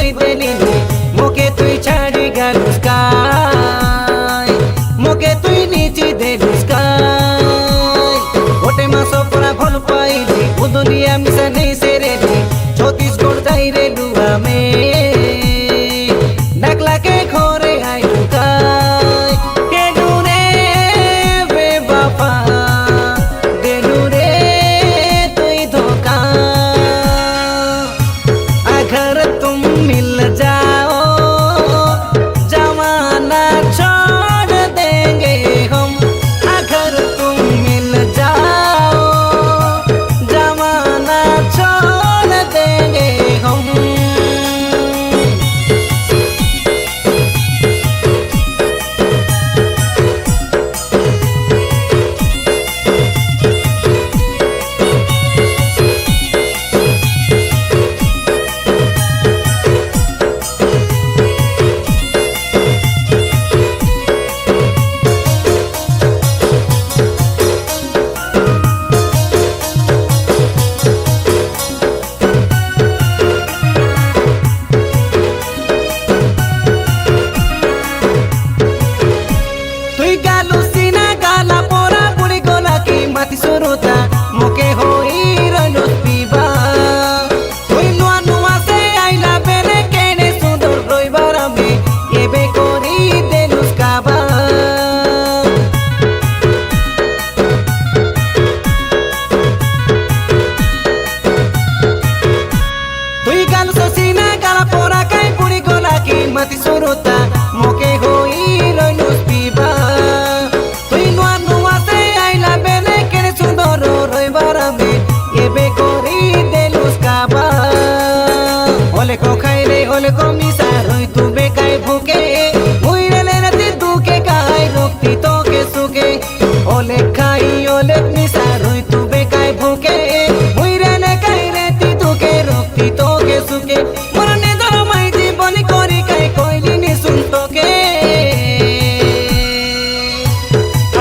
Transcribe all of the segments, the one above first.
কই দেলি মুখে তুই ছাড়ি গালুস কাই মুখে তুই নিচি দেলুস কাই ওটে মাস পরা ভাল পাইলি উদুলিয়া মিশা নেই সেরেলি ছত্তিশগড় যাই রে লুয়া মে ডাকলা কে ঘরে আই লুকাই কেলু রে বেবাপা দেলু রে তুই ধোকা अगर तुम मिल जाओ जमाना छोड़ देंगे हम अगर तुम मिल जाओ जमाना छोड़ देंगे हम सुरुता मुके होई रनुस पीबा तुई नुआ नुआ से आइला बेने केने सुंदर रोइबार में एबे कोरी देलुस काबा तुई गाल सोसीना गाला पोरा काई बुड़ी गोला की मति सुरुता मुके होई रनुस पीबा तुई नुआ नुआ से आइला बेने एबे कोरी देलुस काबा ओले को खाई रे ओले को मिसार होई तू बेकाय भूके मुइरे ले नती दुके काई रोकती तो के सुके ओले खाई ओले मिसार होई तू बेकाय भूके मुइरे ले काई रेती दुके रोकती तो के सुके मरने दर माई जीवन कोरी काई कोइली नि सुन तो के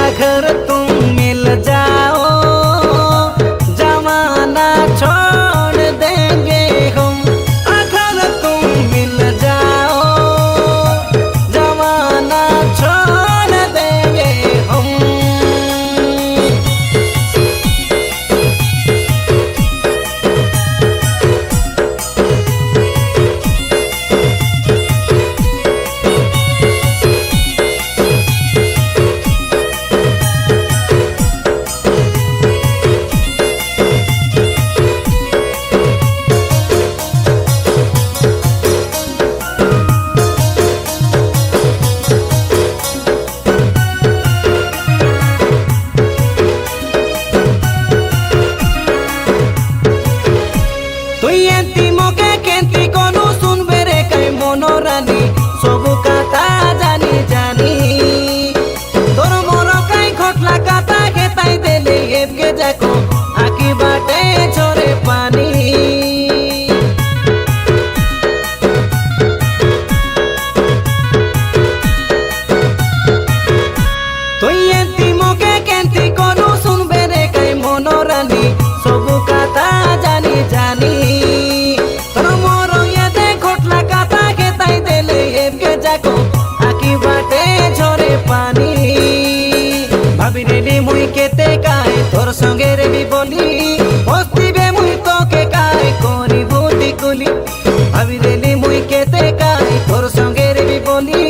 अगर तुम मिल जाओ छोड़ देंगे हम अगर तुम मिल जाओ जमाना छोड़ देंगे हम रानी सब कथा जानी जानी तोर मोर काई घटला कथा के ताई देले एब के जाको आकी बाटे छोरे पानी तोई एंती मोके केंती कोनु सुनबे रे काई मोनो रानी सब कथा जानी जानी भाभी रे मुई केते काय तोर संगे रे भी बोली हस्तीबे मुई तो के काय कोरी बुद्धि कुली भाभी रे मुई केते काय तोर संगे रे भी बोली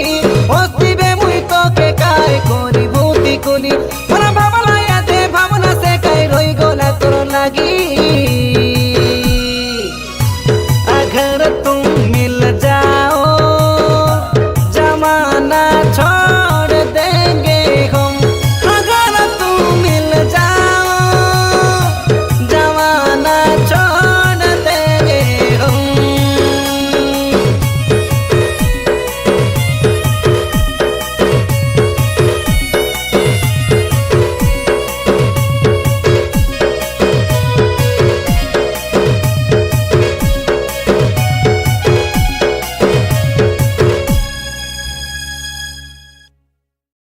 हस्तीबे मुई तो के काय कोरी बुद्धि कुली मोरा भावना याते भावना से काय रोई गोला तोर लागी अगर तुम मिल जाओ जमाना छोड़